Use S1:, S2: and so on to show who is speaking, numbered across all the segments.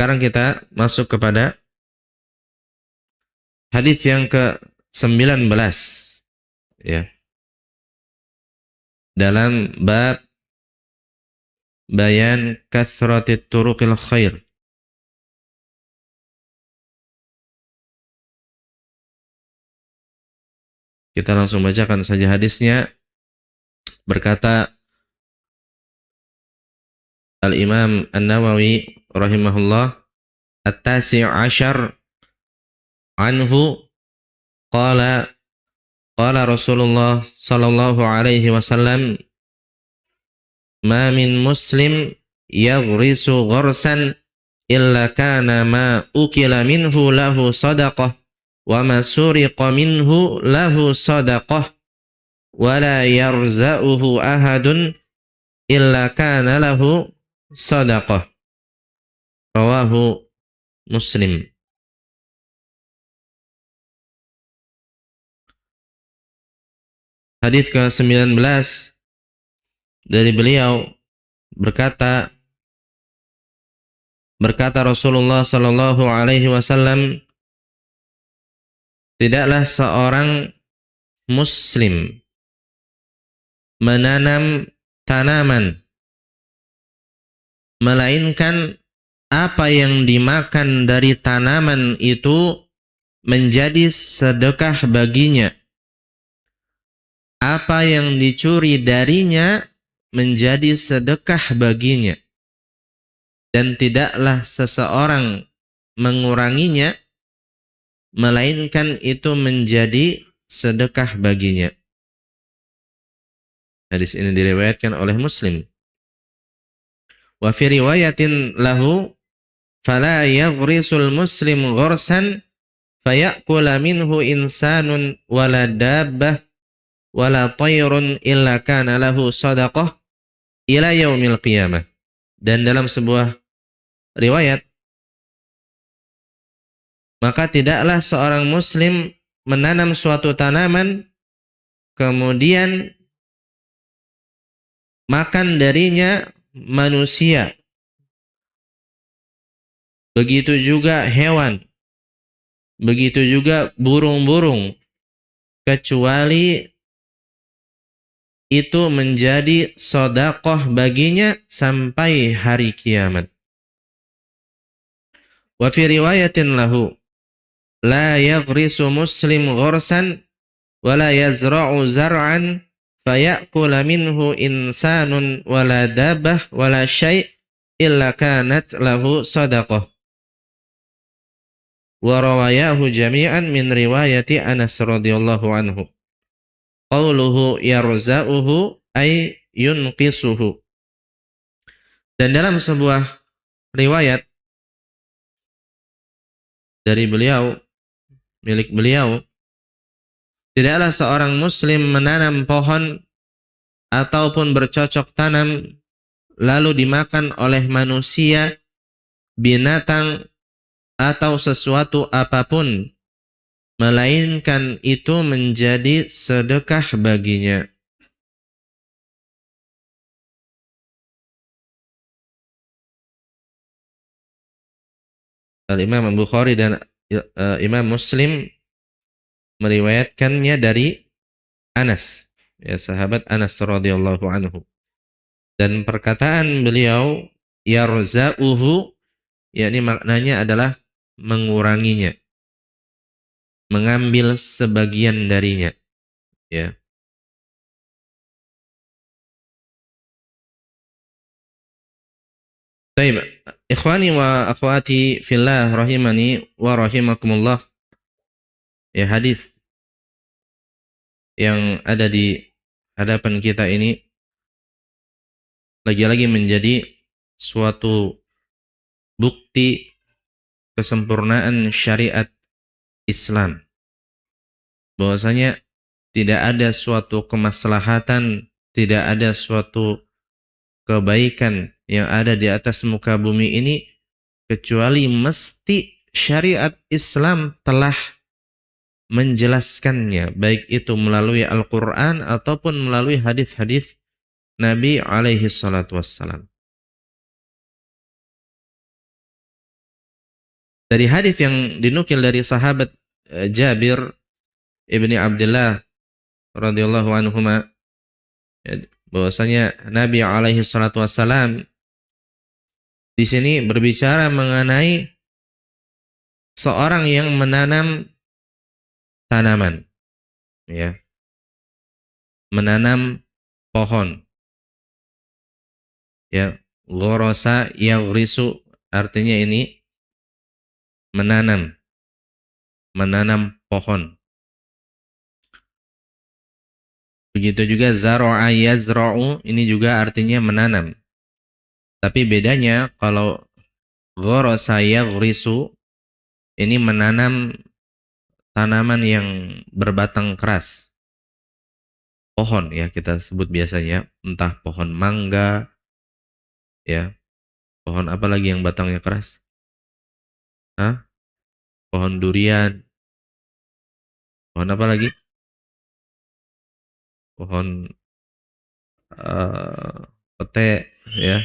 S1: Sekarang kita masuk kepada hadis yang ke-19 ya. Dalam bab bayan kathratit turuqil khair. Kita langsung bacakan saja hadisnya. Berkata Al-Imam An-Nawawi rahimahullah, At-Tasi' Ashar anhu qala Rasulullah sallallahu alaihi wasallam, ma min muslim yaghrisu gharsan illa kana ma ukila minhu lahu sadaqah wa ma suriqa minhu lahu sadaqah wa la yarza'uhu ahadun illa kana lahu sadaqah. Rawahu Muslim. Hadis ke-19 dari beliau berkata Rasulullah sallallahu alaihi wasallam, tidaklah seorang muslim menanam tanaman melainkan apa yang dimakan dari tanaman itu menjadi sedekah baginya. Apa yang dicuri darinya menjadi sedekah baginya. Dan tidaklah seseorang menguranginya, melainkan itu menjadi sedekah baginya. Hadis ini diriwayatkan oleh Muslim. Wa fi riwayatin lahu, fala yaghrisul muslim ghursan fayakula minhu insanun wala dabbah wala tayrun illa kana lahu sadaqah ila yaumil qiyamah. Dan dalam sebuah riwayat, maka tidaklah seorang muslim menanam suatu tanaman kemudian makan darinya manusia, begitu juga hewan, begitu juga burung-burung, kecuali itu menjadi sedekah baginya sampai hari kiamat. Wa fi riwayatin lahu, la yaghrisu muslim ghursan wa la yazra'u zar'an fayakula minhu insanun wala dabbah wala syai' illa kanat lahu sadaqah. Wa rawayahu jami'an min riwayati Anas radhiyallahu anhu. Qauluhu yarza'uhu ay yunqisuhu. Dan dalam sebuah riwayat dari beliau, milik beliau, tidaklah seorang muslim menanam pohon ataupun bercocok tanam lalu dimakan oleh manusia, binatang, atau sesuatu apapun, melainkan itu menjadi sedekah baginya. Al-Imam Bukhari dan Imam Muslim meriwayatkannya dari Anas, ya, sahabat Anas radhiyallahu anhu. Dan perkataan beliau yarza'uhu, yakni maknanya adalah menguranginya, mengambil sebagian darinya, ya. Baik, ikhwani wa akhwati fillah rahimani wa rahimakumullah. Ya, hadis yang ada di hadapan kita ini lagi-lagi menjadi suatu bukti kesempurnaan syariat Islam. Bahwasanya tidak ada suatu kemaslahatan, tidak ada suatu kebaikan yang ada di atas muka bumi ini kecuali mesti syariat Islam telah menjelaskannya, baik itu melalui Al-Quran ataupun melalui hadis-hadis Nabi alaihi salatu wassalam. Dari hadis yang dinukil dari sahabat Jabir ibni Abdullah radhiyallahu anhuma, bahwasanya Nabi alaihi salatu wassalam di sini berbicara mengenai seorang yang menanam tanaman, ya, menanam pohon, ya, ghorosa yaghrisu, artinya ini menanam, menanam pohon. Begitu juga zar'a yazra'u, ini juga artinya menanam. Tapi bedanya kalau ghorosa yaghrisu ini menanam tanaman yang berbatang keras. Pohon ya kita sebut biasanya, entah pohon mangga, ya, pohon apa lagi yang batangnya keras? Hah? Pohon durian, pohon apa lagi? Pohon pete, ya.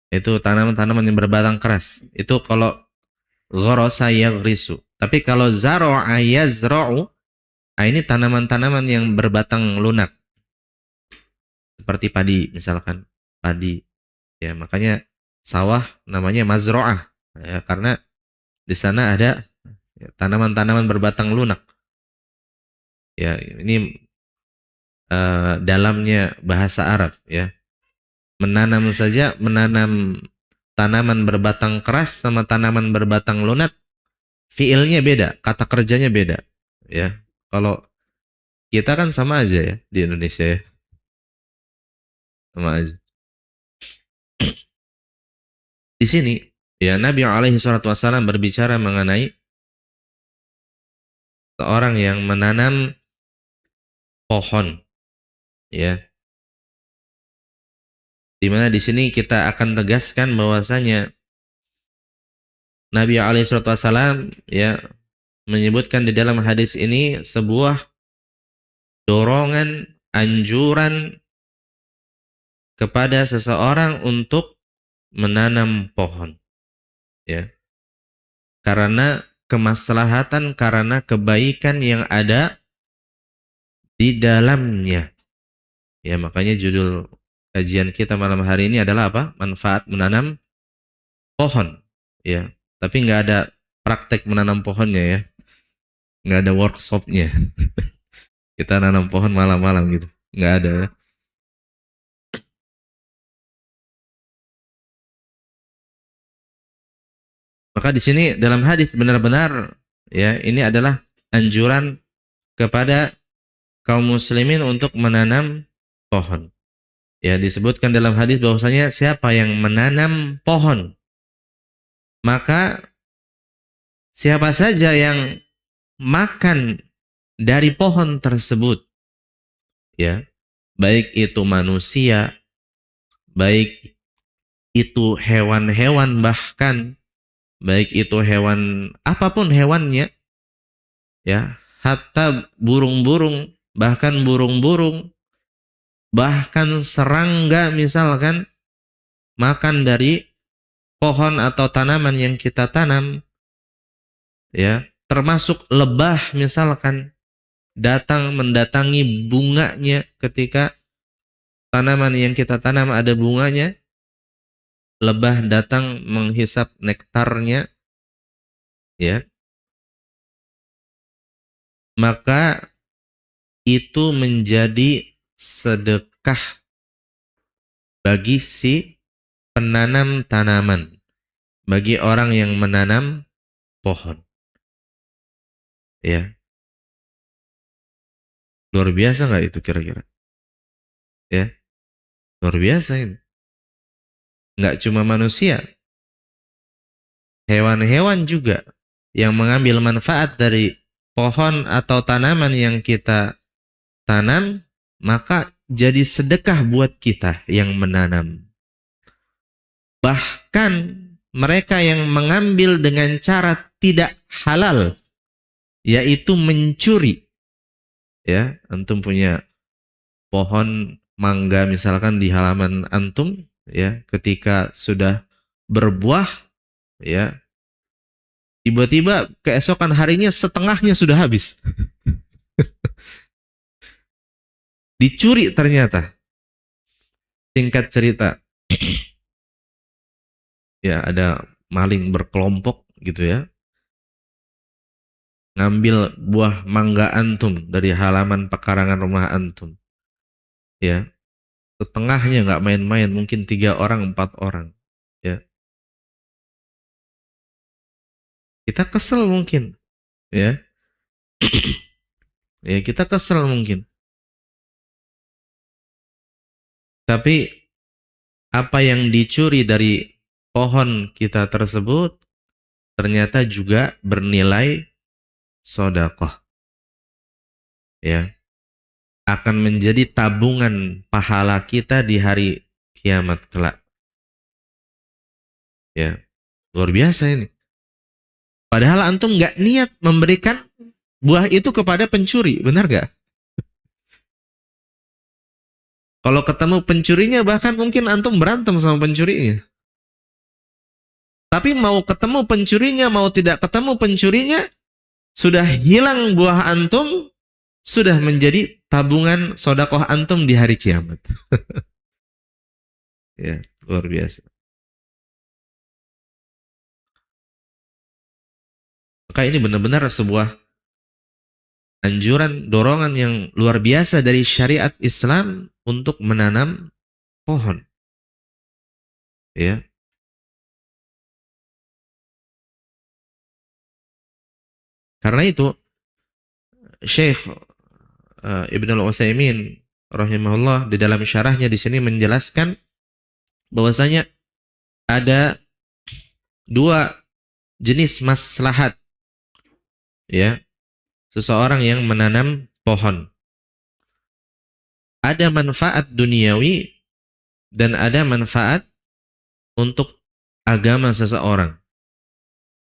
S1: Itu tanaman-tanaman yang berbatang keras. Itu kalau ghorosa yaghrisu. Tapi kalau zar'a yazra'u, nah ini tanaman-tanaman yang berbatang lunak. Seperti padi misalkan, padi. Ya, makanya sawah namanya mazro'ah. Ya, karena di sana ada tanaman-tanaman berbatang lunak. Ya, ini dalamnya bahasa Arab, ya. Menanam saja, menanam tanaman berbatang keras sama tanaman berbatang lunak, fiilnya beda, kata kerjanya beda, ya. Kalau kita kan sama aja ya di Indonesia ya, sama aja. Di sini ya Nabi alaihi salatu wasallam berbicara mengenai seorang yang menanam pohon, ya. Di mana di sini kita akan tegaskan bahwasanya Nabi alaihi salatu wasallam ya menyebutkan di dalam hadis ini sebuah dorongan, anjuran kepada seseorang untuk menanam pohon, ya, karena kemaslahatan, karena kebaikan yang ada di dalamnya, ya. Makanya judul kajian kita malam hari ini adalah apa? Manfaat menanam pohon, ya. Tapi nggak ada praktek menanam pohonnya, ya, nggak ada workshopnya. Kita nanam pohon malam-malam gitu, nggak ada, ya. Maka di sini dalam hadis benar-benar, ya, ini adalah anjuran kepada kaum muslimin untuk menanam pohon. Ya, disebutkan dalam hadis bahwasanya siapa yang menanam pohon, maka siapa saja yang makan dari pohon tersebut, ya, baik itu manusia, baik itu hewan-hewan, bahkan baik itu hewan apapun hewannya, ya, hatta burung-burung, bahkan burung-burung, bahkan serangga misalkan makan dari pohon atau tanaman yang kita tanam, ya, termasuk lebah misalkan datang mendatangi bunganya ketika tanaman yang kita tanam ada bunganya, lebah datang menghisap nektarnya, ya, maka itu menjadi sedekah bagi si penanam tanaman, bagi orang yang menanam pohon, ya. Luar biasa nggak itu kira-kira, ya? Luar biasa ini. Nggak cuma manusia, hewan-hewan juga yang mengambil manfaat dari pohon atau tanaman yang kita tanam, maka jadi sedekah buat kita yang menanam. Bahkan mereka yang mengambil dengan cara tidak halal, yaitu mencuri, ya. Antum punya pohon mangga misalkan di halaman antum, ya, ketika sudah berbuah, ya, Tiba-tiba keesokan harinya setengahnya sudah habis. Dicuri ternyata. Singkat cerita, ya ada maling berkelompok gitu ya, ngambil buah mangga antum dari halaman pekarangan rumah antum. Ya, setengahnya nggak main-main, mungkin 3 orang, 4 orang. Ya, kita kesel mungkin, ya, ya kita kesel mungkin. Tapi apa yang dicuri dari pohon kita tersebut ternyata juga bernilai sedekah. Ya, akan menjadi tabungan pahala kita di hari kiamat kelak. Ya, luar biasa ini. Padahal antum nggak niat memberikan buah itu kepada pencuri, benar nggak? Kalau ketemu pencurinya bahkan mungkin antum berantem sama pencurinya. Tapi mau ketemu pencurinya, mau tidak ketemu pencurinya, sudah hilang buah antum, sudah menjadi tabungan sedekah antum di hari kiamat. Ya, luar biasa. Maka ini benar-benar sebuah anjuran, dorongan yang luar biasa dari syariat Islam untuk menanam pohon. Ya. Karena itu Syekh Ibnu Al-Utsaimin rahimahullah di dalam syarahnya di sini menjelaskan bahwasanya ada 2 jenis maslahat, ya, seseorang yang menanam pohon. Ada manfaat duniawi dan ada manfaat untuk agama seseorang.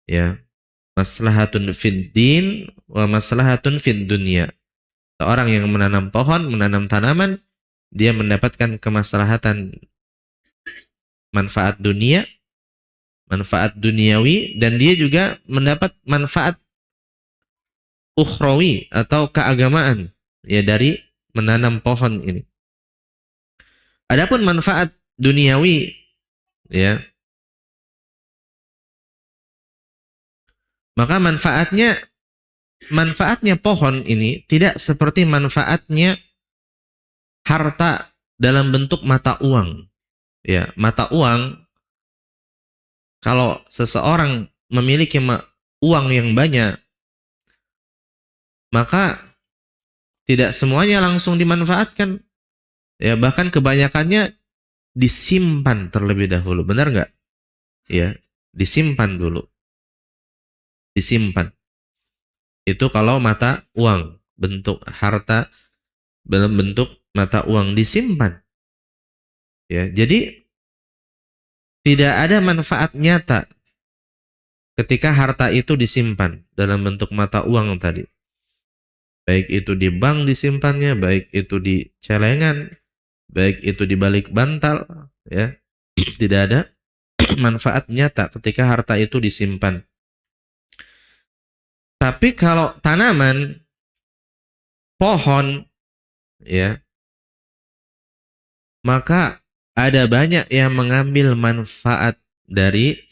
S1: Ya, maslahatun fid din wa maslahatun fid dunya. Seorang yang menanam pohon, menanam tanaman, dia mendapatkan kemaslahatan manfaat dunia, manfaat duniawi, dan dia juga mendapat manfaat ukhrawi atau keagamaan, ya, dari menanam pohon ini. Adapun manfaat duniawi, ya, maka manfaatnya pohon ini tidak seperti manfaatnya harta dalam bentuk mata uang. Ya, mata uang, kalau seseorang memiliki uang yang banyak, maka tidak semuanya langsung dimanfaatkan. Ya, bahkan kebanyakannya disimpan terlebih dahulu. Benar nggak? Ya, disimpan dulu. Disimpan. Itu kalau mata uang, bentuk harta dalam bentuk mata uang disimpan. Ya, jadi tidak ada manfaat nyata ketika harta itu disimpan dalam bentuk mata uang tadi. Baik itu di bank disimpannya, baik itu di celengan, baik itu di balik bantal, ya. Tidak ada manfaat nyata ketika harta itu disimpan. Tapi kalau tanaman, pohon, ya, maka ada banyak yang mengambil manfaat dari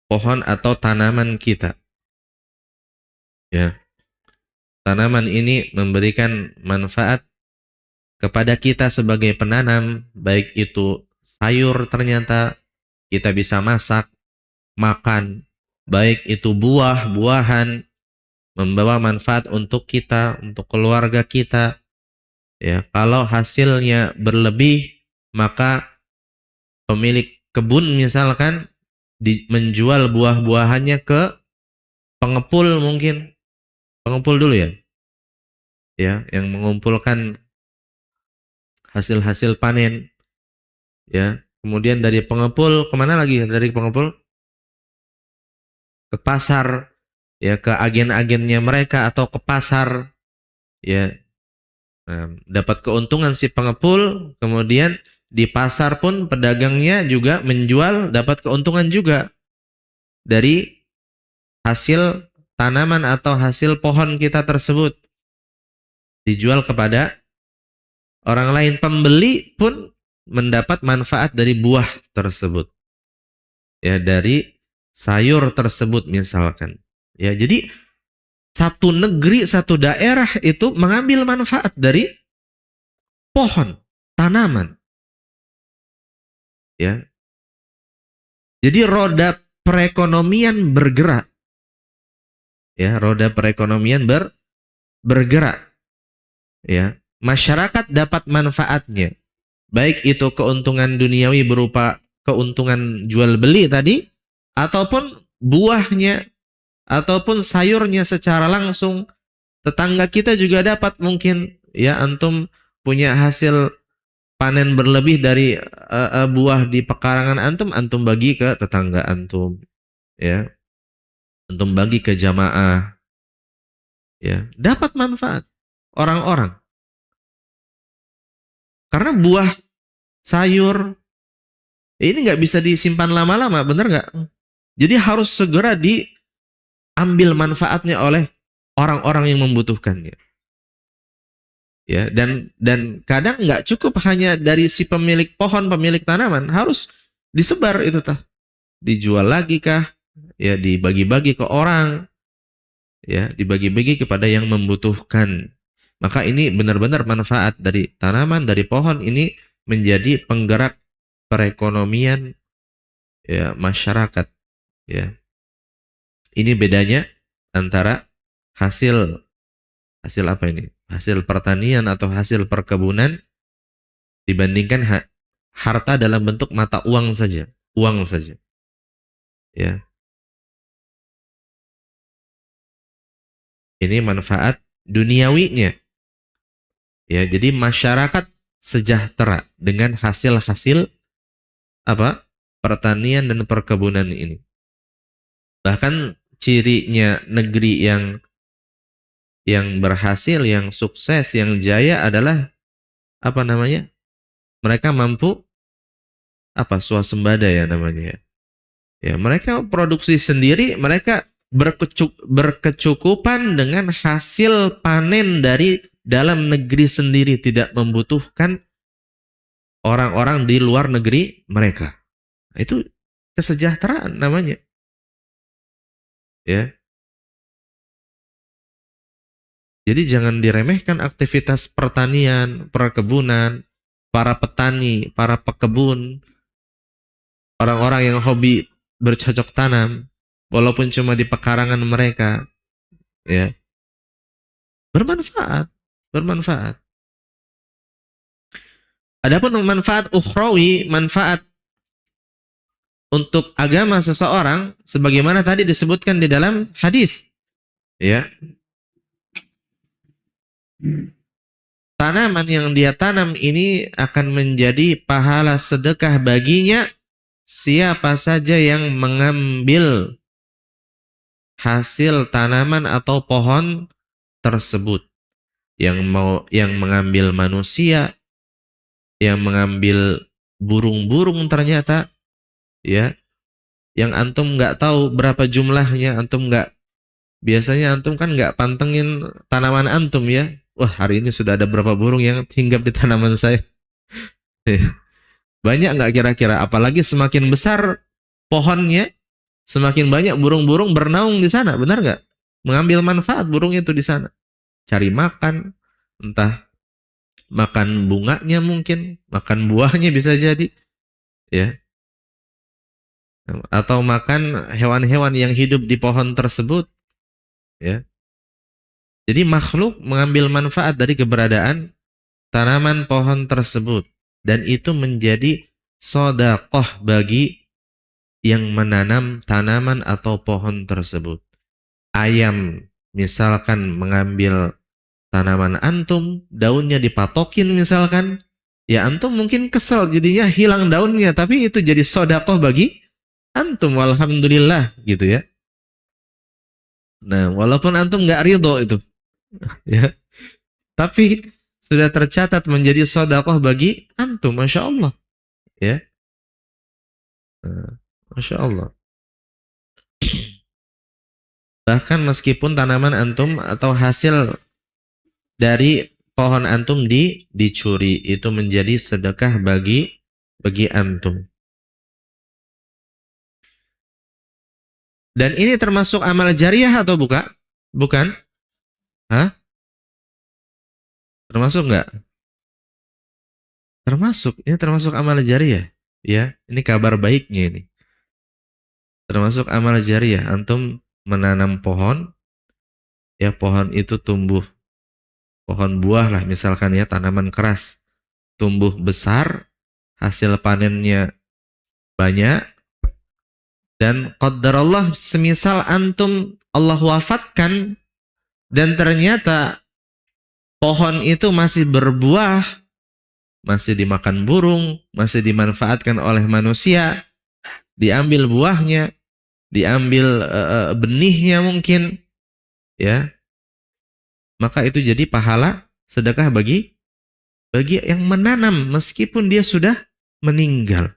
S1: pohon atau tanaman kita. Ya. Tanaman ini memberikan manfaat kepada kita sebagai penanam, baik itu sayur ternyata kita bisa masak, makan, baik itu buah-buahan, membawa manfaat untuk kita, untuk keluarga kita. Ya, kalau hasilnya berlebih, maka pemilik kebun misalkan menjual buah-buahannya ke pengepul mungkin. Pengepul dulu ya. Ya, yang mengumpulkan hasil-hasil panen. Ya, kemudian dari pengepul kemana lagi? Dari pengepul ke pasar, ya, ke agen-agennya mereka atau ke pasar, ya. Nah, dapat keuntungan si pengepul, kemudian di pasar pun pedagangnya juga menjual, dapat keuntungan juga dari hasil tanaman atau hasil pohon kita tersebut dijual kepada orang lain. Pembeli pun mendapat manfaat dari buah tersebut, ya, dari sayur tersebut misalkan, ya. Jadi satu negeri, satu daerah itu mengambil manfaat dari pohon, tanaman, ya. Jadi roda perekonomian bergerak, ya, roda perekonomian bergerak, ya. Masyarakat dapat manfaatnya, baik itu keuntungan duniawi berupa keuntungan jual beli tadi, ataupun buahnya, ataupun sayurnya secara langsung. Tetangga kita juga dapat, mungkin, ya, antum punya hasil panen berlebih dari buah di pekarangan antum, antum bagi ke tetangga antum, ya, antum bagi ke jamaah, ya, dapat manfaat orang-orang. Karena buah, sayur, ini nggak bisa disimpan lama-lama, bener nggak? Jadi harus segera diambil manfaatnya oleh orang-orang yang membutuhkannya. Ya, dan kadang nggak cukup hanya dari si pemilik pohon, pemilik tanaman, harus disebar itu tah. Dijual lagi kah? Ya, dibagi-bagi ke orang, ya, dibagi-bagi kepada yang membutuhkan. Maka ini benar-benar manfaat dari tanaman, dari pohon ini menjadi penggerak perekonomian, ya, masyarakat, ya. Ini bedanya antara hasil apa ini? Hasil pertanian atau hasil perkebunan dibandingkan harta dalam bentuk mata uang saja, ya. Ini manfaat duniawinya, ya. Jadi masyarakat sejahtera dengan hasil-hasil apa? Pertanian dan perkebunan ini. Bahkan cirinya negeri yang berhasil, yang sukses, yang jaya adalah apa namanya? Mereka mampu apa? Swasembada, ya namanya, ya. Ya, mereka produksi sendiri, mereka berkecukupan dengan hasil panen dari dalam negeri sendiri, tidak membutuhkan orang-orang di luar negeri mereka. Itu kesejahteraan namanya, ya. Jadi jangan diremehkan aktivitas pertanian, perkebunan, para petani, para pekebun, orang-orang yang hobi bercocok tanam, walaupun cuma di pekarangan mereka, ya, bermanfaat, bermanfaat. Adapun manfaat ukhrawi, manfaat untuk agama seseorang, sebagaimana tadi disebutkan di dalam hadis, ya, tanaman yang dia tanam ini akan menjadi pahala sedekah baginya siapa saja yang mengambil hasil tanaman atau pohon tersebut. Yang mengambil manusia, yang mengambil burung-burung ternyata, ya, yang antum nggak tahu berapa jumlahnya, biasanya antum kan nggak pantengin tanaman antum, ya. Wah, hari ini sudah ada berapa burung yang hinggap di tanaman saya. Banyak nggak kira-kira? Apalagi semakin besar pohonnya, semakin banyak burung-burung bernaung di sana, benar nggak? Mengambil manfaat burung itu di sana. Cari makan, entah makan bunganya mungkin, makan buahnya bisa jadi, ya. Atau makan hewan-hewan yang hidup di pohon tersebut, ya. Jadi makhluk mengambil manfaat dari keberadaan tanaman pohon tersebut, dan itu menjadi sedekah bagi yang menanam tanaman atau pohon tersebut. Ayam misalkan mengambil tanaman antum, daunnya dipatokin misalkan, ya antum mungkin kesel jadinya hilang daunnya, tapi itu jadi sedekah bagi antum, walhamdulillah, gitu, ya. Nah, walaupun antum nggak ridho itu, ya, tapi sudah tercatat menjadi sedekah bagi antum, masya Allah, ya. Masya Allah. Bahkan meskipun tanaman antum atau hasil dari pohon antum dicuri, itu menjadi sedekah bagi antum. Dan ini termasuk amal jariah atau bukan? Bukan? Hah? Termasuk nggak? Termasuk. Ini termasuk amal jariah. Ya, ini kabar baiknya ini. Termasuk amal jariah. Antum menanam pohon, ya pohon itu tumbuh. Pohon buah lah misalkan ya, tanaman keras. Tumbuh besar, hasil panennya banyak, dan qadarullah semisal antum Allah wafatkan, dan ternyata pohon itu masih berbuah, masih dimakan burung, masih dimanfaatkan oleh manusia, diambil buahnya, diambil benihnya mungkin, ya, maka itu jadi pahala sedekah bagi yang menanam meskipun dia sudah meninggal.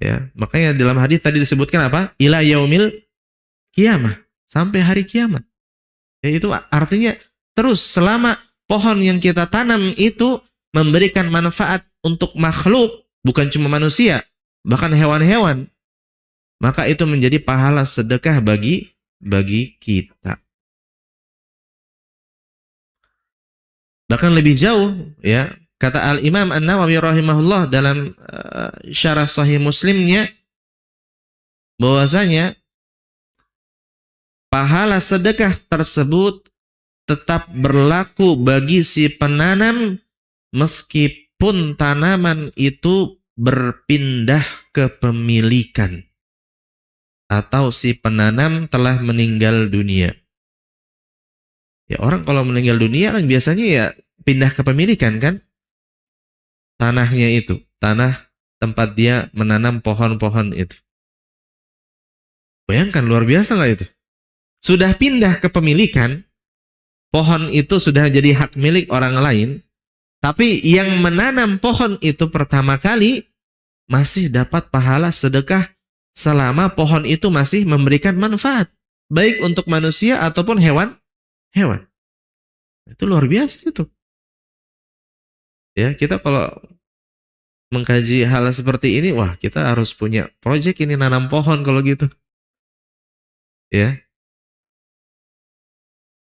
S1: Ya, makanya dalam hadis tadi disebutkan apa? Ila yaumil kiamah, sampai hari kiamat. Ya, itu artinya terus selama pohon yang kita tanam itu memberikan manfaat untuk makhluk, bukan cuma manusia, bahkan hewan-hewan, maka itu menjadi pahala sedekah bagi kita. Bahkan lebih jauh, ya, kata Al-Imam An-Nawawi rahimahullah dalam syarah Sahih Muslimnya, bahwasanya pahala sedekah tersebut tetap berlaku bagi si penanam meskipun tanaman itu berpindah kepemilikan atau si penanam telah meninggal dunia. Ya, orang kalau meninggal dunia kan biasanya ya pindah kepemilikan kan, tanahnya itu, tanah tempat dia menanam pohon-pohon itu. Bayangkan luar biasa nggak itu? Sudah pindah kepemilikan, pohon itu sudah jadi hak milik orang lain, tapi yang menanam pohon itu pertama kali masih dapat pahala sedekah selama pohon itu masih memberikan manfaat, baik untuk manusia ataupun hewan. Itu luar biasa itu. Ya, kita kalau mengkaji hal seperti ini, wah, kita harus punya proyek ini nanam pohon kalau gitu. Ya.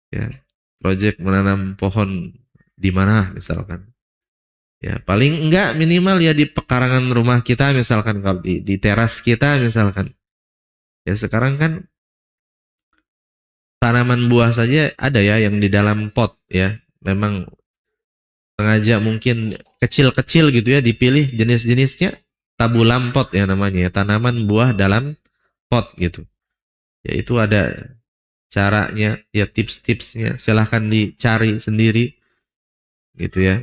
S1: Ya. Proyek menanam pohon di mana misalkan. Ya, paling enggak minimal ya di pekarangan rumah kita misalkan, kalau di teras kita misalkan. Ya, sekarang kan tanaman buah saja ada ya yang di dalam pot ya. Memang sengaja mungkin kecil-kecil gitu ya, dipilih jenis-jenisnya, tabulam pot ya namanya ya, tanaman buah dalam pot gitu. Ya, itu ada caranya ya, tips-tipsnya silahkan dicari sendiri gitu ya.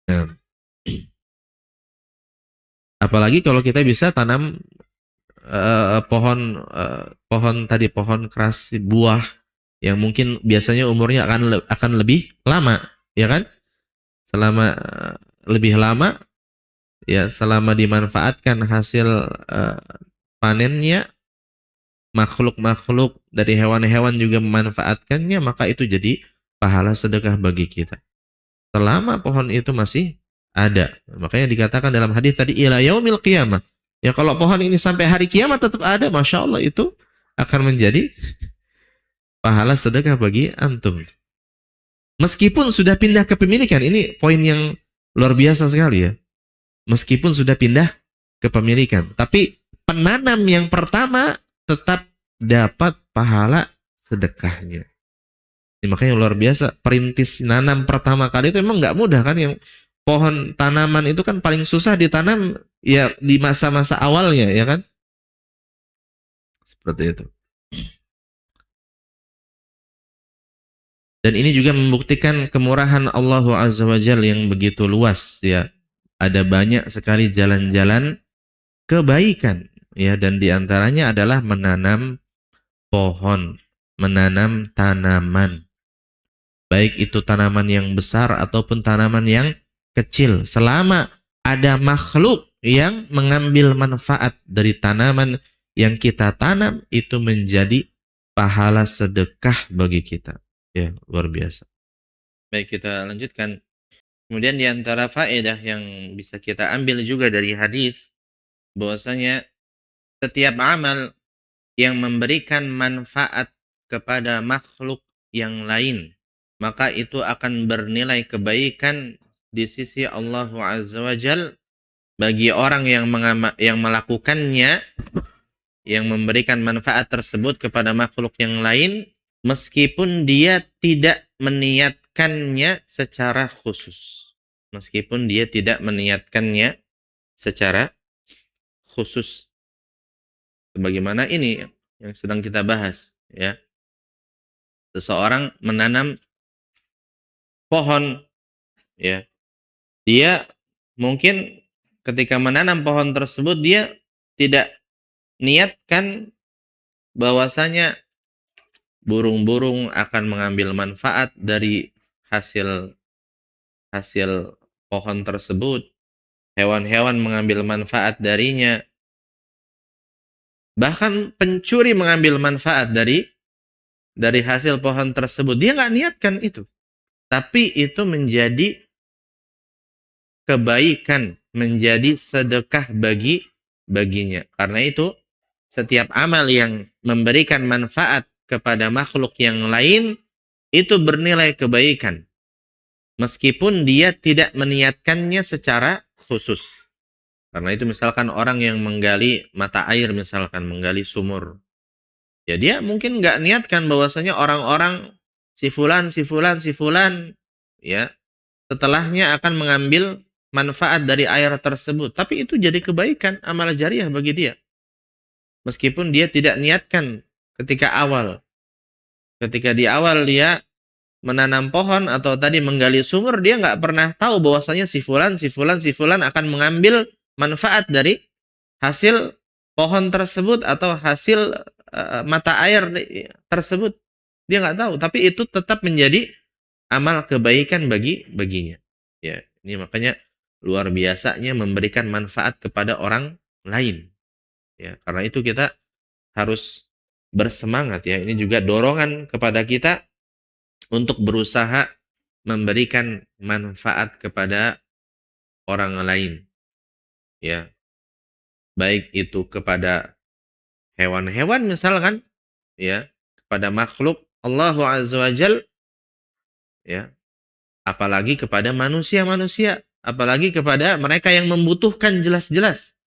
S1: Nah, apalagi kalau kita bisa tanam pohon tadi, pohon keras buah yang mungkin biasanya umurnya akan lebih lama, ya kan? Selama lebih lama, ya, selama dimanfaatkan hasil panennya, makhluk-makhluk dari hewan-hewan juga memanfaatkannya, maka itu jadi pahala sedekah bagi kita. Selama pohon itu masih ada. Makanya dikatakan dalam hadis tadi, ila yaumil qiyamah. Ya, kalau pohon ini sampai hari kiamat tetap ada, Masya Allah, itu akan menjadi pahala sedekah bagi antum. Meskipun sudah pindah kepemilikan, ini poin yang luar biasa sekali ya. Meskipun sudah pindah kepemilikan, tapi penanam yang pertama tetap dapat pahala sedekahnya. Ini makanya luar biasa, perintis nanam pertama kali itu emang nggak mudah kan, yang pohon tanaman itu kan paling susah ditanam ya di masa-masa awalnya, ya kan? Seperti itu. Dan ini juga membuktikan kemurahan Allah Azza wa Jalla yang begitu luas ya. Ada banyak sekali jalan-jalan kebaikan ya, dan diantaranya adalah menanam pohon, menanam tanaman. Baik itu tanaman yang besar ataupun tanaman yang kecil. Selama ada makhluk yang mengambil manfaat dari tanaman yang kita tanam itu menjadi pahala sedekah bagi kita. Ya, luar biasa. Baik, kita lanjutkan. Kemudian di antara faedah yang bisa kita ambil juga dari hadis bahwasanya setiap amal yang memberikan manfaat kepada makhluk yang lain, maka itu akan bernilai kebaikan di sisi Allah Azza wa Jal bagi orang yang melakukannya, yang memberikan manfaat tersebut kepada makhluk yang lain, meskipun dia tidak meniatkannya secara khusus. Meskipun dia tidak meniatkannya secara khusus. Sebagaimana ini yang sedang kita bahas, ya. Seseorang menanam pohon, ya. Dia mungkin ketika menanam pohon tersebut dia tidak niatkan bahwasanya burung-burung akan mengambil manfaat dari hasil hasil pohon tersebut, hewan-hewan mengambil manfaat darinya, bahkan pencuri mengambil manfaat dari hasil pohon tersebut. Dia nggak niatkan itu, tapi itu menjadi kebaikan, menjadi sedekah baginya. Karena itu setiap amal yang memberikan manfaat kepada makhluk yang lain itu bernilai kebaikan, meskipun dia tidak meniatkannya secara khusus. Karena itu misalkan orang yang menggali mata air, misalkan menggali sumur, ya dia mungkin nggak niatkan bahwasanya orang-orang si fulan, ya setelahnya akan mengambil manfaat dari air tersebut. Tapi itu jadi kebaikan, amal jariah bagi dia. Meskipun dia tidak niatkan ketika awal. Ketika di awal dia menanam pohon atau tadi menggali sumur, dia nggak pernah tahu bahwasanya si fulan akan mengambil manfaat dari hasil pohon tersebut atau hasil mata air tersebut. Dia nggak tahu, tapi itu tetap menjadi amal kebaikan baginya. Ya, ini makanya luar biasanya memberikan manfaat kepada orang lain. Ya, karena itu kita harus bersemangat ya. Ini juga dorongan kepada kita untuk berusaha memberikan manfaat kepada orang lain. Ya, baik itu kepada hewan-hewan misalkan, ya, kepada makhluk Allah Azza wa Jal, ya, apalagi kepada manusia-manusia, apalagi kepada mereka yang membutuhkan jelas-jelas.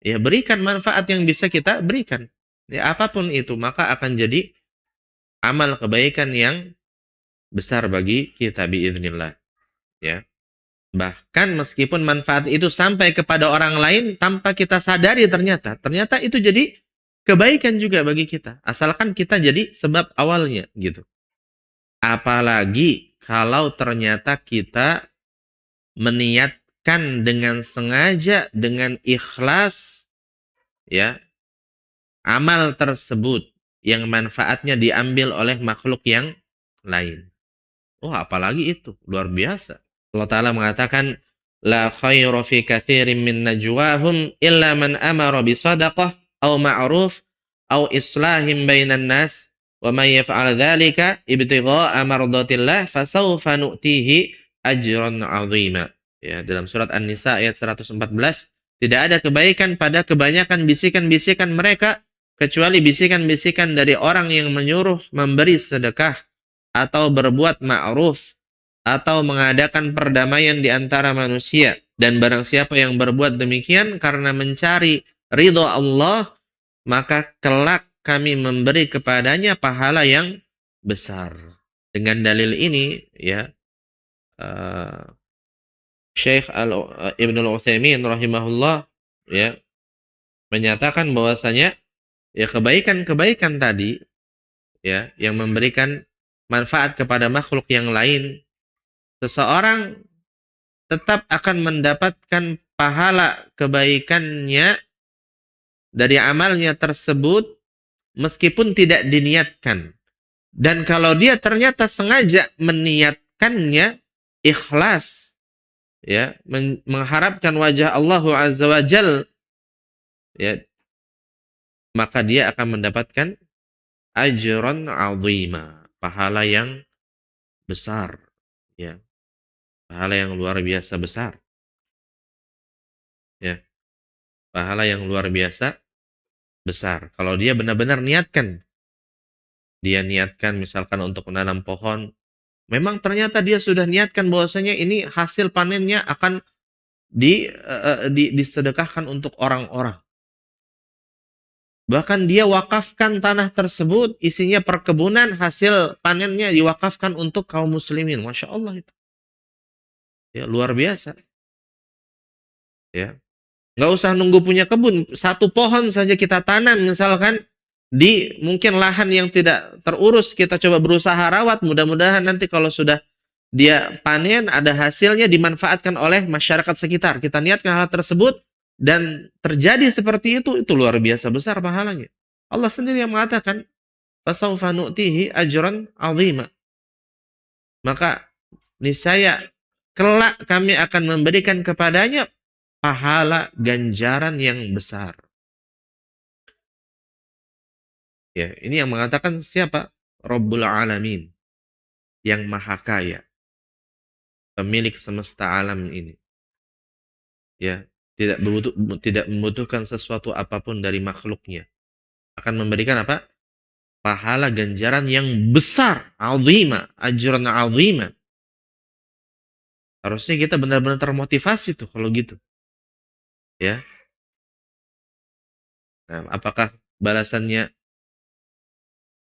S1: Ya, berikan manfaat yang bisa kita berikan. Ya, apapun itu, maka akan jadi amal kebaikan yang besar bagi kita biiznillah. Ya. Bahkan meskipun manfaat itu sampai kepada orang lain tanpa kita sadari ternyata itu jadi kebaikan juga bagi kita. Asalkan kita jadi sebab awalnya gitu. Apalagi kalau ternyata kita meniatkan dengan sengaja, dengan ikhlas, ya, amal tersebut yang manfaatnya diambil oleh makhluk yang lain. Oh, apalagi itu luar biasa. Allah Ta'ala mengatakan, La khayra fi kathirin min najwahum illa man amara bisadaqah au ma'ruf au islahim bainan nas wa man yaf'al dhalika ibtigha'a mardatillah fasawfa nu'tihi ajran 'azima. Ya, dalam surat An-Nisa ayat 114, tidak ada kebaikan pada kebanyakan bisikan-bisikan mereka kecuali bisikan-bisikan dari orang yang menyuruh memberi sedekah atau berbuat ma'ruf atau mengadakan perdamaian di antara manusia. Dan barang siapa yang berbuat demikian karena mencari ridho Allah, maka kelak kami memberi kepadanya pahala yang besar. Dengan dalil ini, ya, Syekh Ibn al-Utsaimin rahimahullah, ya, menyatakan bahwasanya ya kebaikan-kebaikan tadi, ya, yang memberikan manfaat kepada makhluk yang lain, seseorang tetap akan mendapatkan pahala kebaikannya dari amalnya tersebut meskipun tidak diniatkan. Dan kalau dia ternyata sengaja meniatkannya, ikhlas, ya, mengharapkan wajah Allah Azza wa Jal, ya, maka dia akan mendapatkan ajran 'azima, pahala yang besar, ya, pahala yang luar biasa besar, ya, pahala yang luar biasa besar. Kalau dia benar-benar niatkan, dia niatkan misalkan untuk menanam pohon, memang ternyata dia sudah niatkan bahwasanya ini hasil panennya akan disedekahkan untuk orang-orang. Bahkan dia wakafkan tanah tersebut, isinya perkebunan, hasil panennya diwakafkan untuk kaum muslimin. Masya Allah itu. Ya, luar biasa. Ya. Nggak usah nunggu punya kebun. Satu pohon saja kita tanam, misalkan di mungkin lahan yang tidak terurus, kita coba berusaha rawat. Mudah-mudahan nanti kalau sudah dia panen, ada hasilnya dimanfaatkan oleh masyarakat sekitar. Kita niatkan hal tersebut, dan terjadi seperti itu luar biasa besar pahalanya. Allah sendiri yang mengatakan, fasawfa nu'tihi ajran 'azima. Maka niscaya kelak kami akan memberikan kepadanya pahala ganjaran yang besar. Ya, ini yang mengatakan siapa? Rabbul Alamin, yang maha kaya, pemilik semesta alam ini. Ya, tidak membutuhkan sesuatu apapun dari makhluknya. Akan memberikan apa? Pahala ganjaran yang besar, azima, ajran azima. Harusnya kita benar-benar termotivasi tuh kalau gitu. Ya. Nah, apakah balasannya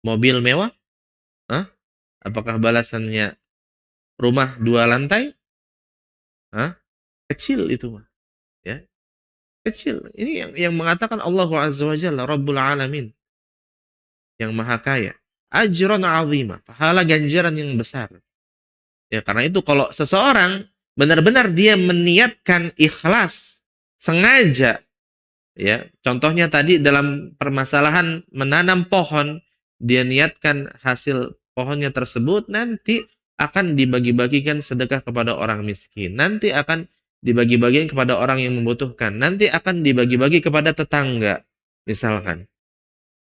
S1: mobil mewah? Hah? Apakah balasannya rumah 2 lantai? Hah? Kecil itu mah, ya. Kecil. Ini yang mengatakan Allah Azza wa Jalla, Rabbul Alamin, yang maha kaya. Ajran azima, pahala ganjaran yang besar. Ya, karena itu kalau seseorang benar-benar dia meniatkan ikhlas, sengaja, ya. Contohnya tadi dalam permasalahan menanam pohon, dia niatkan hasil pohonnya tersebut nanti akan dibagi-bagikan sedekah kepada orang miskin. Nanti akan dibagi-bagikan kepada orang yang membutuhkan. Nanti akan dibagi-bagi kepada tetangga, misalkan.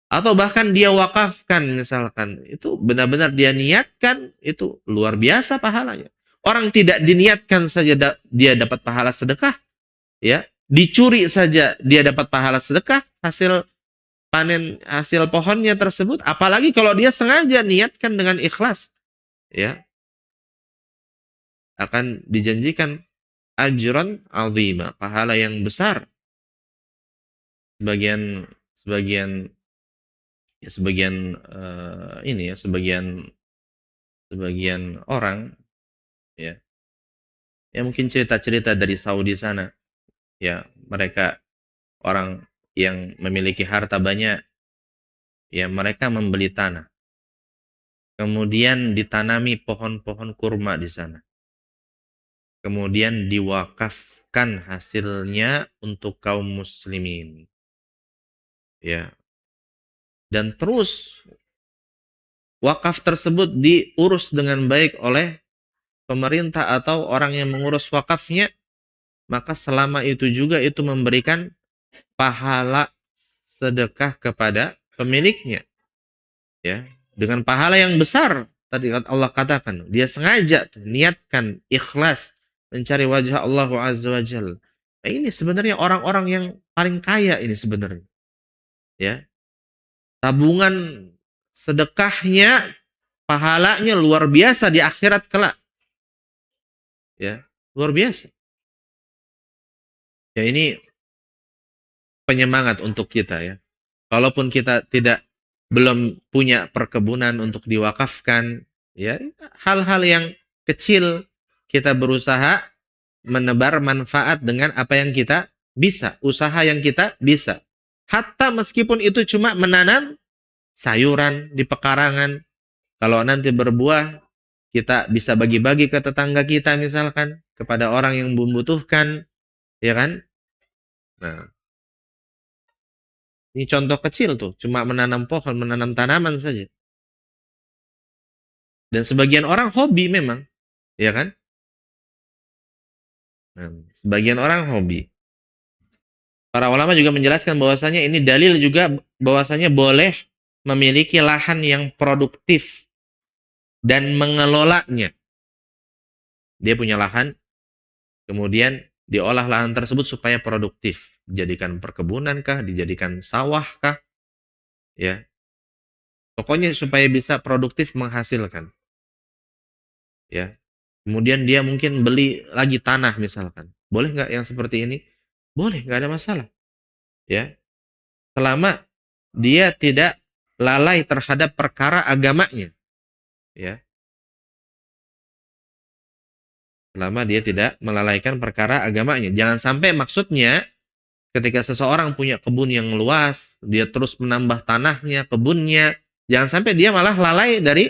S1: Atau bahkan dia wakafkan, misalkan. Itu benar-benar dia niatkan, itu luar biasa pahalanya. Orang tidak diniatkan saja dia dapat pahala sedekah, ya. Dicuri saja dia dapat pahala sedekah, hasil panen hasil pohonnya tersebut, apalagi kalau dia sengaja niatkan dengan ikhlas, ya, akan dijanjikan ajran azima, pahala yang besar. Sebagian sebagian ya sebagian ini ya sebagian sebagian orang, ya, ya mungkin cerita-cerita dari Saudi sana, ya, mereka orang yang memiliki harta banyak, ya, mereka membeli tanah, kemudian ditanami pohon-pohon kurma di sana, kemudian diwakafkan hasilnya untuk kaum muslimin, ya, dan terus wakaf tersebut diurus dengan baik oleh pemerintah atau orang yang mengurus wakafnya, maka selama itu juga itu memberikan pahala sedekah kepada pemiliknya, ya, dengan pahala yang besar. Tadi Allah katakan, dia sengaja niatkan ikhlas mencari wajah Allah Azza wa Jalla. Nah, ini sebenarnya orang-orang yang paling kaya ini sebenarnya, ya. Tabungan sedekahnya, pahalanya luar biasa di akhirat kelak, ya. Luar biasa. Ya, ini penyemangat untuk kita, ya. Kalaupun kita belum punya perkebunan untuk diwakafkan, ya, hal-hal yang kecil kita berusaha menebar manfaat dengan apa yang kita bisa, usaha yang kita bisa. Hatta meskipun itu cuma menanam sayuran di pekarangan, kalau nanti berbuah, kita bisa bagi-bagi ke tetangga kita misalkan, kepada orang yang membutuhkan, ya kan? Nah, ini contoh kecil tuh, cuma menanam pohon, menanam tanaman saja. Dan sebagian orang hobi memang, ya kan? Nah, sebagian orang hobi. Para ulama juga menjelaskan bahwasanya ini dalil juga bahwasanya boleh memiliki lahan yang produktif dan mengelolanya. Dia punya lahan, kemudian diolah lahan tersebut supaya produktif. Dijadikan perkebunan kah, dijadikan sawah kah, ya. Pokoknya supaya bisa produktif menghasilkan, ya. Kemudian dia mungkin beli lagi tanah misalkan. Boleh nggak yang seperti ini? Boleh, nggak ada masalah, ya. Selama dia tidak lalai terhadap perkara agamanya, ya. Selama dia tidak melalaikan perkara agamanya. Jangan sampai maksudnya ketika seseorang punya kebun yang luas, dia terus menambah tanahnya, kebunnya, jangan sampai dia malah lalai dari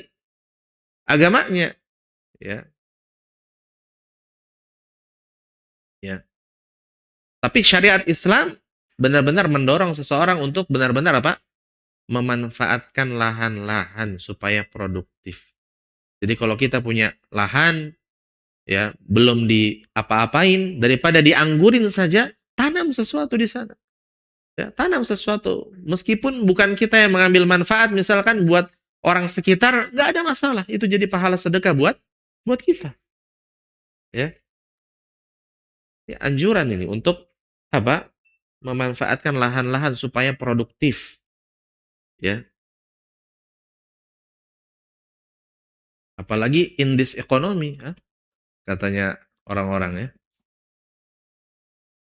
S1: agamanya, ya. Ya. Tapi syariat Islam benar-benar mendorong seseorang untuk benar-benar apa? Memanfaatkan lahan-lahan supaya produktif. Jadi kalau kita punya lahan, ya, belum diapa-apain, daripada dianggurin saja, tanam sesuatu di sana. Ya, tanam sesuatu. Meskipun bukan kita yang mengambil manfaat, misalkan buat orang sekitar, nggak ada masalah. Itu jadi pahala sedekah buat kita. Ya, ya, anjuran ini untuk apa? Memanfaatkan lahan-lahan supaya produktif. Ya, apalagi in this economy, katanya orang-orang ya.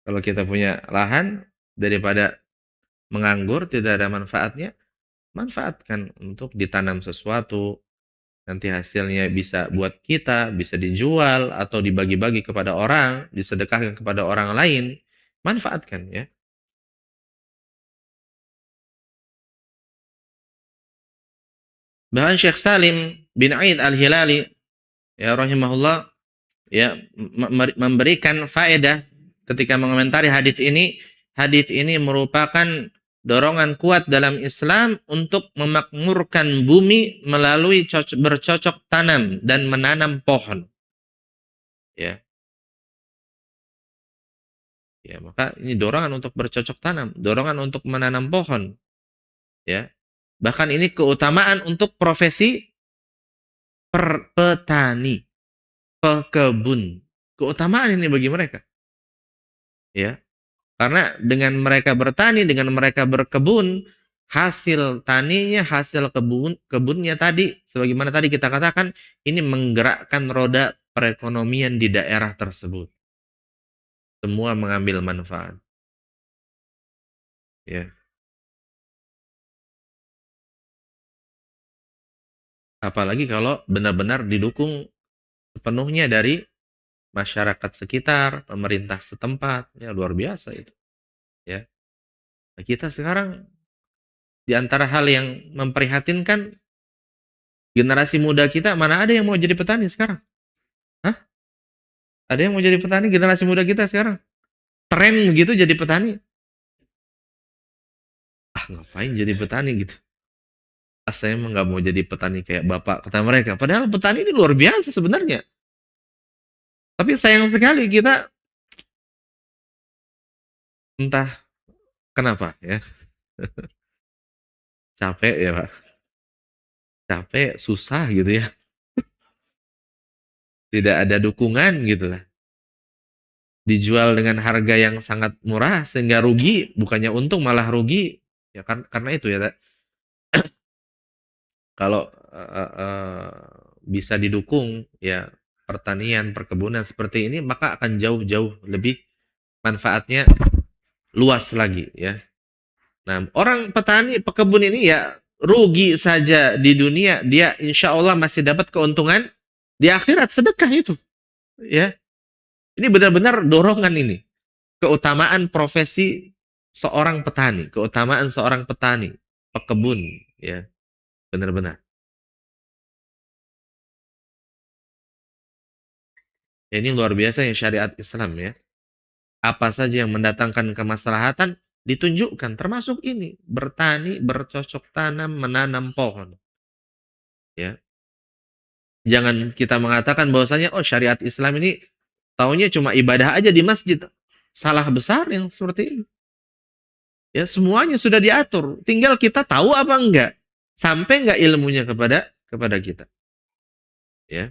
S1: Kalau kita punya lahan, daripada menganggur, tidak ada manfaatnya, manfaatkan untuk ditanam sesuatu. Nanti hasilnya bisa buat kita, bisa dijual, atau dibagi-bagi kepada orang, disedekahkan kepada orang lain. Manfaatkan ya. Bahkan Syekh Salim bin Aid Al-Hilali, ya rahimahullah, ya memberikan faedah ketika mengomentari hadis ini merupakan dorongan kuat dalam Islam untuk memakmurkan bumi melalui bercocok tanam dan menanam pohon, ya. Ya, maka ini dorongan untuk bercocok tanam, dorongan untuk menanam pohon, ya. Bahkan ini keutamaan untuk profesi petani, pekebun. Keutamaan ini bagi mereka, ya. Karena dengan mereka bertani, dengan mereka berkebun, hasil taninya, hasil kebunnya tadi, sebagaimana tadi kita katakan, ini menggerakkan roda perekonomian di daerah tersebut. Semua mengambil manfaat. Ya. Apalagi kalau benar-benar didukung sepenuhnya dari masyarakat sekitar, pemerintah setempat, ya luar biasa itu. Ya. Nah, kita sekarang di antara hal yang memprihatinkan, generasi muda kita mana ada yang mau jadi petani sekarang? Hah? Ada yang mau jadi petani generasi muda kita sekarang? Tren gitu jadi petani. Ah, ngapain jadi petani gitu? Ah, saya emang nggak mau jadi petani kayak bapak, kata mereka. Padahal petani ini luar biasa sebenarnya. Tapi sayang sekali kita entah kenapa ya. Capek ya, Pak. Capek, susah gitu ya. Tidak ada dukungan gitu lah. Dijual dengan harga yang sangat murah sehingga rugi, bukannya untung malah rugi. Ya kan karena itu ya, kalau bisa didukung ya pertanian, perkebunan seperti ini, maka akan jauh-jauh lebih manfaatnya luas lagi ya. Nah, orang petani, pekebun ini ya rugi saja di dunia, dia insya Allah masih dapat keuntungan di akhirat, sedekah itu ya. Ini benar-benar dorongan ini. Keutamaan profesi seorang petani, keutamaan seorang petani, pekebun ya, benar-benar. Ya, ini luar biasa yang syariat Islam ya. Apa saja yang mendatangkan kemaslahatan ditunjukkan, termasuk ini, bertani, bercocok tanam, menanam pohon. Ya. Jangan kita mengatakan bahwasanya oh syariat Islam ini taunya cuma ibadah aja di masjid. Salah besar yang seperti ini. Ya, semuanya sudah diatur. Tinggal kita tahu apa enggak. Sampai enggak ilmunya kepada kita. Ya.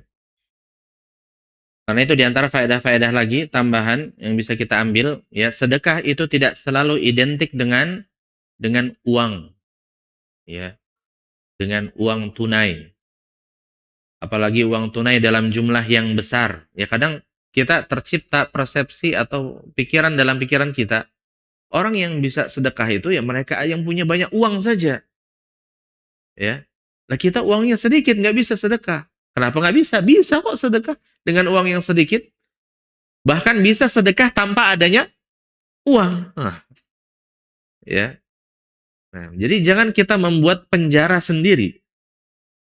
S1: Karena itu diantara faedah-faedah lagi tambahan yang bisa kita ambil, ya, sedekah itu tidak selalu identik dengan uang, ya, dengan uang tunai. Apalagi uang tunai dalam jumlah yang besar. Ya, kadang kita tercipta persepsi atau pikiran dalam pikiran kita, orang yang bisa sedekah itu ya mereka yang punya banyak uang saja, ya. Nah, kita uangnya sedikit nggak bisa sedekah. Kenapa nggak bisa? Bisa kok sedekah dengan uang yang sedikit. Bahkan bisa sedekah tanpa adanya uang. Nah, ya. Nah, jadi jangan kita membuat penjara sendiri,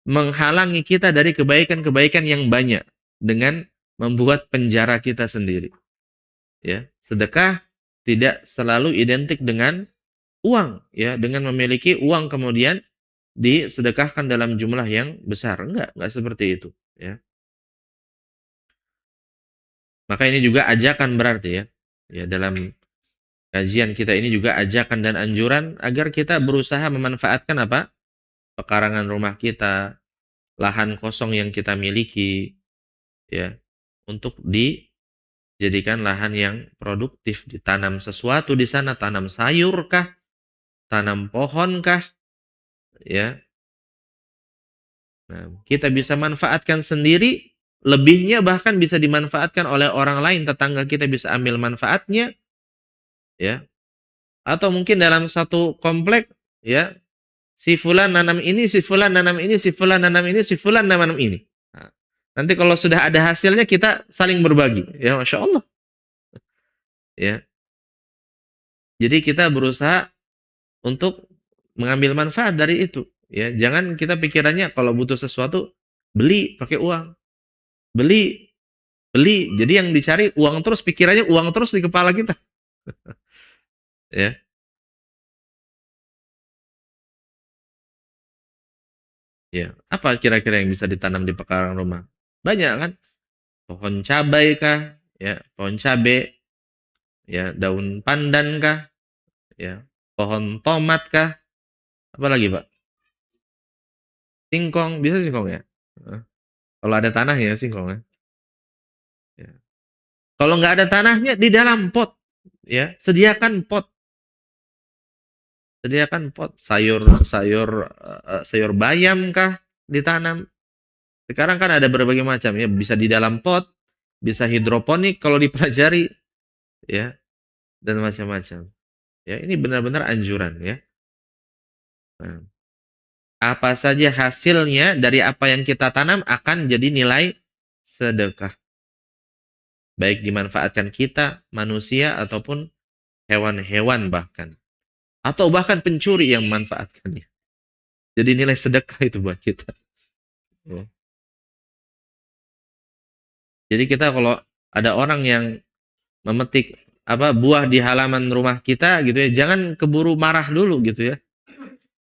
S1: menghalangi kita dari kebaikan-kebaikan yang banyak dengan membuat penjara kita sendiri. Ya, sedekah tidak selalu identik dengan uang, ya, dengan memiliki uang kemudian disedekahkan dalam jumlah yang besar. Enggak seperti itu, ya. Maka ini juga ajakan berarti, ya. Ya, dalam kajian kita ini juga ajakan dan anjuran agar kita berusaha memanfaatkan apa? Pekarangan rumah kita, lahan kosong yang kita miliki, ya, untuk dijadikan lahan yang produktif, ditanam sesuatu di sana, tanam sayur kah, tanam pohon kah, ya. Nah, kita bisa manfaatkan sendiri, lebihnya bahkan bisa dimanfaatkan oleh orang lain, tetangga kita bisa ambil manfaatnya, ya. Atau mungkin dalam satu komplek, ya, si fulan nanam ini, si fulan nanam ini, si fulan nanam ini, si fulan nanam ini. Nah, nanti kalau sudah ada hasilnya kita saling berbagi, ya, masya Allah, ya. Jadi kita berusaha untuk mengambil manfaat dari itu, ya. Jangan kita pikirannya kalau butuh sesuatu beli pakai uang, beli, beli. Jadi yang dicari uang terus, pikirannya uang terus di kepala kita, ya. Ya, apa kira-kira yang bisa ditanam di pekarangan rumah? Banyak kan? Pohon cabai kah? Ya, pohon cabai, ya, daun pandan kah? Ya, pohon tomat kah? Apa lagi, Pak? Singkong, bisa singkong ya? Heeh. Kalau ada tanah ya singkong ya. Ya. Kalau nggak ada tanahnya di dalam pot, ya, sediakan pot, sediakan pot sayur bayam kah ditanam. Sekarang kan ada berbagai macam ya, bisa di dalam pot, bisa hidroponik kalau dipelajari, ya, dan macam-macam. Ya, ini benar-benar anjuran, ya. Nah, apa saja hasilnya dari apa yang kita tanam akan jadi nilai sedekah. Baik dimanfaatkan kita, manusia, ataupun hewan-hewan bahkan. Atau bahkan pencuri yang memanfaatkannya. Jadi nilai sedekah itu buat kita. Ya. Jadi kita kalau ada orang yang memetik apa buah di halaman rumah kita gitu ya, jangan keburu marah dulu gitu ya.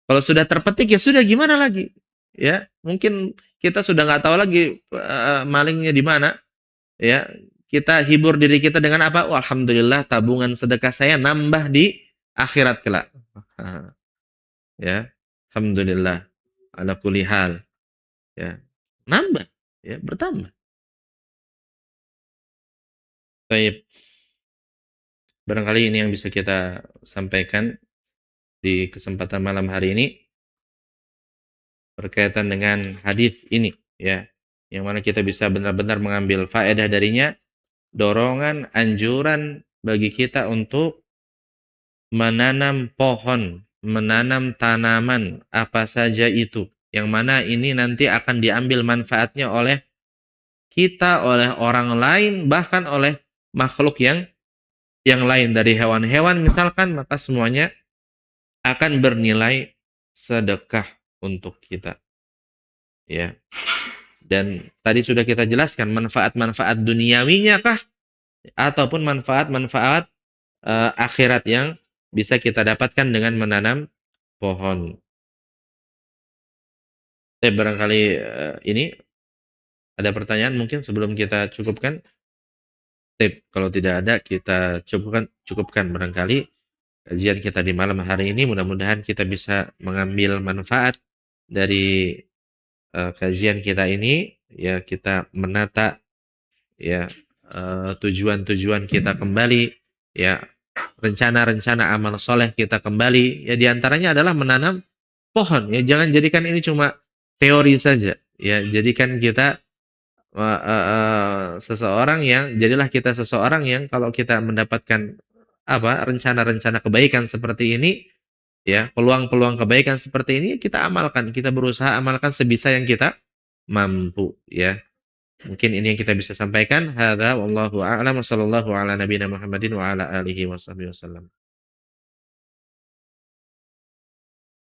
S1: Kalau sudah terpetik ya sudah gimana lagi? Ya, mungkin kita sudah nggak tahu lagi malingnya di mana, ya. Kita hibur diri kita dengan apa? Oh, alhamdulillah tabungan sedekah saya nambah di akhirat kelak. Ya. Alhamdulillah ala kulli hal, ya. Nambah, ya, bertambah. Baik, barangkali ini yang bisa kita sampaikan di kesempatan malam hari ini berkaitan dengan hadis ini, ya. Yang mana kita bisa benar-benar mengambil faedah darinya, dorongan, anjuran bagi kita untuk menanam pohon, menanam tanaman apa saja itu, yang mana ini nanti akan diambil manfaatnya oleh kita, oleh orang lain, bahkan oleh makhluk yang lain dari hewan-hewan misalkan, maka semuanya akan bernilai sedekah untuk kita, ya. Dan tadi sudah kita jelaskan manfaat-manfaat duniawinya kah ataupun manfaat-manfaat akhirat yang bisa kita dapatkan dengan menanam pohon. Barangkali ini ada pertanyaan mungkin sebelum kita cukupkan. Kalau tidak ada kita cukupkan barangkali kajian kita di malam hari ini. Mudah-mudahan kita bisa mengambil manfaat dari kajian kita ini, ya kita menata ya tujuan-tujuan kita kembali, ya rencana-rencana amal soleh kita kembali, ya diantaranya adalah menanam pohon, ya jangan jadikan ini cuma teori saja, ya jadikan kita jadilah kita seseorang yang kalau kita mendapatkan rencana-rencana kebaikan seperti ini, ya peluang-peluang kebaikan seperti ini kita amalkan, kita berusaha amalkan sebisa yang kita mampu, ya. Mungkin ini yang kita bisa sampaikan. Hadza wallahu a'lam wa sallallahu ala nabiyina Muhammadin wa ala alihi wasallam.